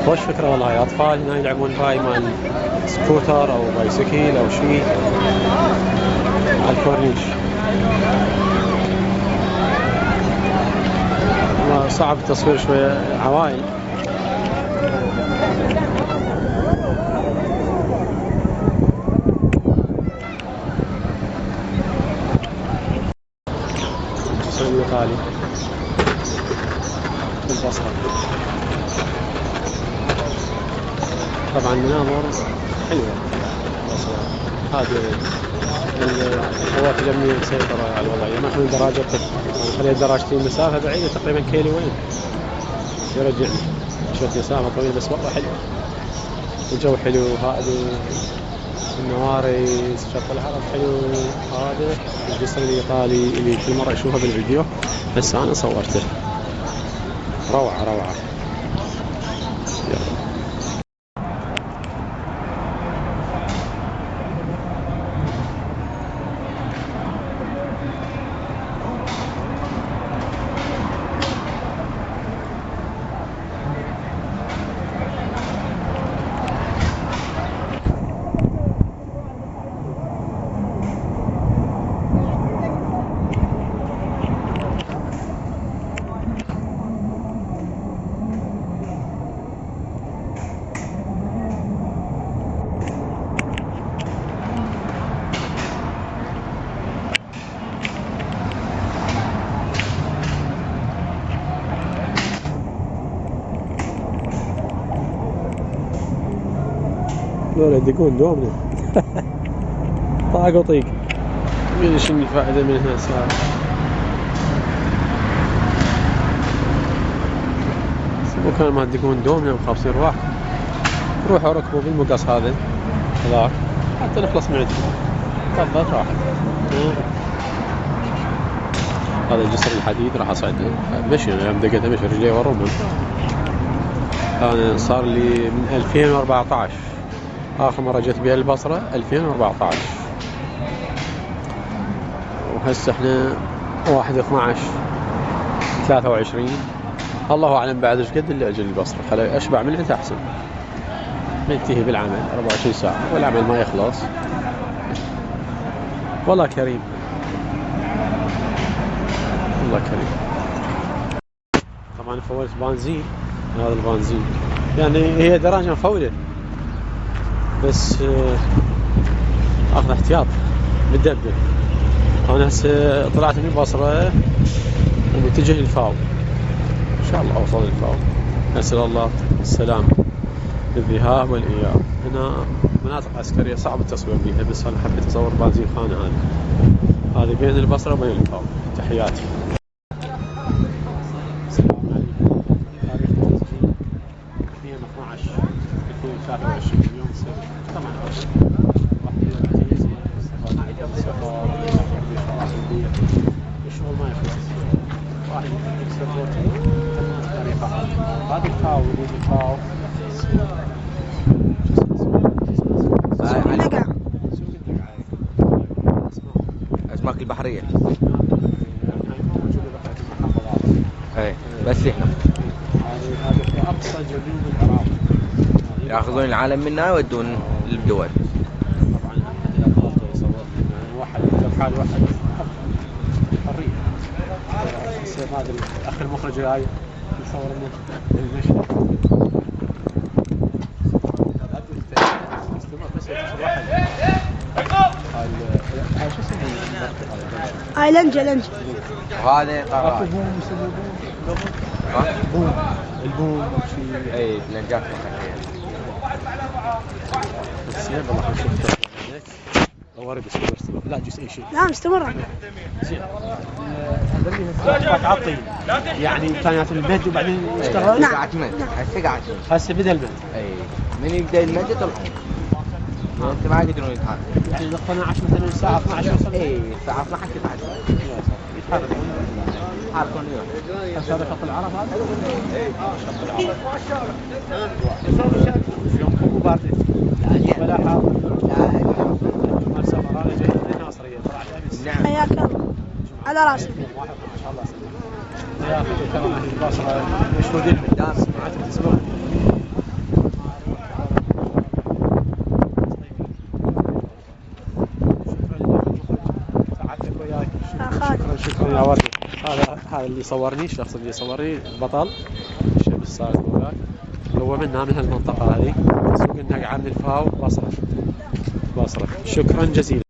خوش فكرة والله. أطفال هنا يلعبون هاي مال سكوتر أو بايسكل أو شيء على الكورنيش. صعب التصوير شوية، عوائل. الجسر الإيطالي في البصرة. طبعا مناظر حلوة البصرة. هذه القوات الأمنية مسيطرة على الوضعية. ما احنا دراجة خليها دراجتين مسافة بعيدة تقريبا كيلوين يرجعني. شوف مسافة طويلة بس والله حلو. الجو حلو، هادي، النواري، شط العرب حلو. هذا الجسر الإيطالي اللي كل مرة أشوفه بالفيديو بس أنا صورته. روعة روعة. يلا. دول يدقون دومنا. طاق وطيق. مين شنو الفائدة منها صار؟ مكان ما تدقون دومنا ب50 رواح. روحوا ركبوا بالمقص هذا هذاك حتى نخلص من عندكم. تفضل راحت. هذا الجسر الحديد راح اصعده مشي. يوم دقيته مشي رجلي ورمه. انا صار لي من 2014 آخر مرة جت بها البصرة 2014. وهسه احنا 1/12/23. الله أعلم بعد ايش قد اللي أجل البصرة. خلي أشبع من عندها أحسن. ننتهي بالعمل 24 ساعة والعمل ما يخلص. والله كريم، والله كريم. طبعا فولت بنزين. هذا البنزين يعني هي دراجة مفولة بس اخذ احتياط متدبر. انا هسه طلعت من البصرة ومتجه للفاو. ان شاء الله اوصل للفاو. نسأل الله السلامة بالذهاب والاياب. هنا مناطق عسكرية صعب التصوير بيها بس انا حبيت اصور بنزين خانة. هذه بين البصرة وبين الفاو. تحياتي. السلام عليكم. تاريخ التسجيل 2/12/2023 يوم السبت. طبعا الشغل ما يخلص. واحد يكسر روتين طريقة. هذا الفاو يجي الفاو الأسماك البحرية. اي بس هنا هذا أقصى جنوب العراق. ياخذون العالم منا ويودون للدول. طبعا أحد الأفضل يصور يعني واحد حال واحد حرية. هذا الأخ المخرج جاي يصور لنا المشي. استمر بس يتصل واحد. هاي شو اسمه؟ هاي لنجة. وهذا طراد. بوم يسموه بوم. البوم شيء. اي لنجات بحرية. بس يلا راح نشوف ورد استمر. لا جس اي شيء. لا مستمرة. زين. هذا اللي هسه عطين يعني كانت المد وبعدين اشتغل. نعم. هسه قاعد هسه بدا المد. اي من يبدا المد طلعوا. انت ما يقدرون يتحركون. يعني 12 مثلا الساعه 12 يوصل. اي الساعه 12 يتحركون. يتحركون يروح. هسه هذا خط العرب هذا. خط العرب. يوم مو بارد ولا حار. لا سفر انا جاي من الناصريه طلعت امس. نعم. حياك الله على راسي. ما شاء الله سلام. يا اخي ترى البصره مشهودين بالداس. ما عاد تسمعون. شكرا يا وردي. هذا اللي صورني، الشخص اللي صورني البطل الشاب الصادق هو من هالمنطقة هذه، سوق النقعة من الفاو بصرة. شكرا جزيلا.